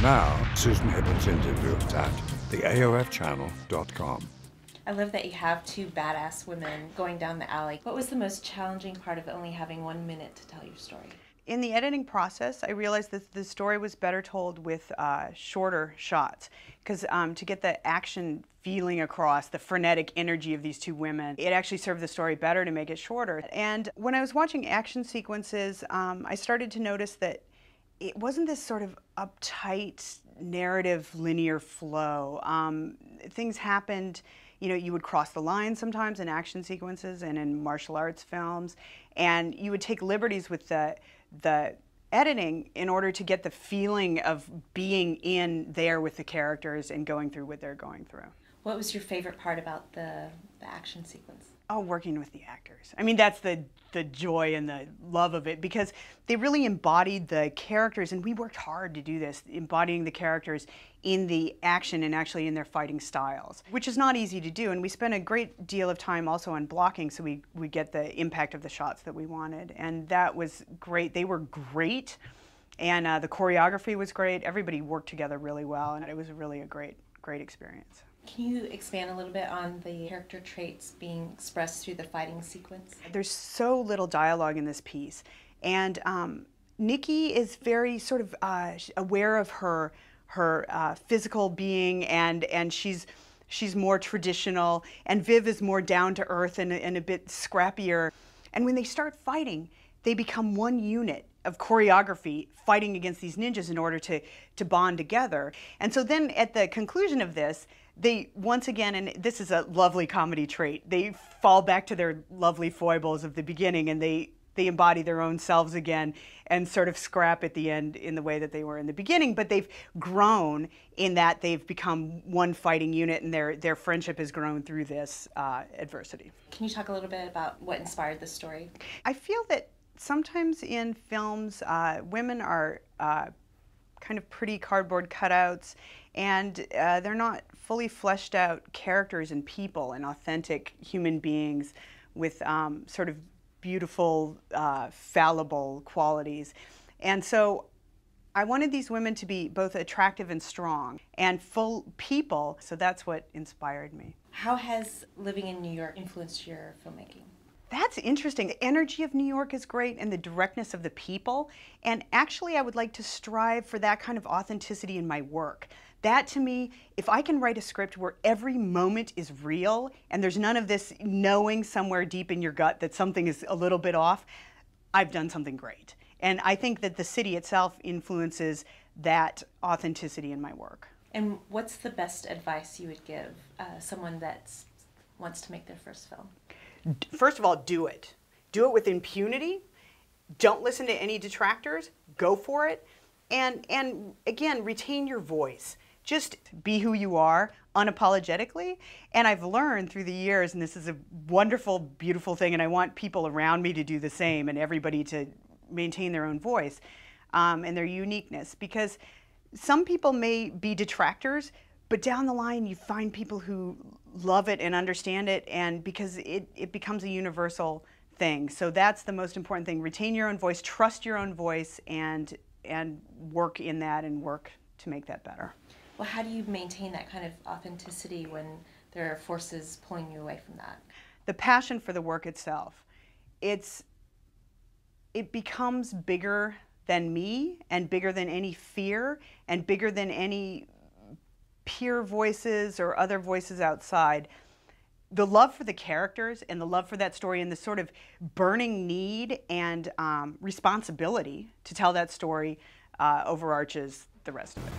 Now, Susan Hippen's interview at theaofchannel.com. I love that you have two badass women going down the alley. What was the most challenging part of only having 1 minute to tell your story? In the editing process, I realized that the story was better told with shorter shots, because to get the action feeling across, the frenetic energy of these two women, it actually served the story better to make it shorter. And when I was watching action sequences, I started to notice that it wasn't this sort of uptight narrative linear flow. Things happened. You know, you would cross the line sometimes in action sequences and in martial arts films, and you would take liberties with the editing in order to get the feeling of being in there with the characters and going through what they're going through. What was your favorite part about the action sequence? Oh, working with the actors. I mean, that's the joy and the love of it, because they really embodied the characters, and we worked hard to do this, embodying the characters in the action and actually in their fighting styles, which is not easy to do. And we spent a great deal of time also on blocking so we get the impact of the shots that we wanted. And that was great. They were great, and the choreography was great. Everybody worked together really well, and it was really a great experience. Can you expand a little bit on the character traits being expressed through the fighting sequence? There's so little dialogue in this piece, and NIKKI is very sort of aware of her physical being, and she's more traditional, and Viv is more down to earth and a bit scrappier. And when they start fighting, they become one unit of choreography, fighting against these ninjas in order to bond together. And so then at the conclusion of this, they once again, and this is a lovely comedy trait, they fall back to their lovely foibles of the beginning, and they embody their own selves again and sort of scrap at the end in the way that they were in the beginning. But they've grown in that they've become one fighting unit, and their friendship has grown through this adversity. Can you talk a little bit about what inspired this story? I feel that sometimes in films, women are kind of pretty cardboard cutouts, and they're not fully fleshed out characters and people and authentic human beings with sort of beautiful, fallible qualities. And so I wanted these women to be both attractive and strong and full people, so that's what inspired me. How has living in New York influenced your filmmaking? That's interesting. The energy of New York is great, and the directness of the people. And actually, I would like to strive for that kind of authenticity in my work. That, to me, if I can write a script where every moment is real, and there's none of this knowing somewhere deep in your gut that something is a little bit off, I've done something great. And I think that the city itself influences that authenticity in my work. And what's the best advice you would give someone that wants to make their first film? First of all, do it. Do it with impunity. Don't listen to any detractors. Go for it. And again, retain your voice. Just be who you are unapologetically. And I've learned through the years, and this is a wonderful, beautiful thing, and I want people around me to do the same, and everybody to maintain their own voice and their uniqueness. Because some people may be detractors, but down the line, you find people who love it and understand it, and because it becomes a universal thing. So that's the most important thing. Retain your own voice, trust your own voice, and work in that and work to make that better. Well, how do you maintain that kind of authenticity when there are forces pulling you away from that? The passion for the work itself. It becomes bigger than me, and bigger than any fear, and bigger than any peer voices or other voices outside. The love for the characters and the love for that story and the sort of burning need and responsibility to tell that story overarches the rest of it.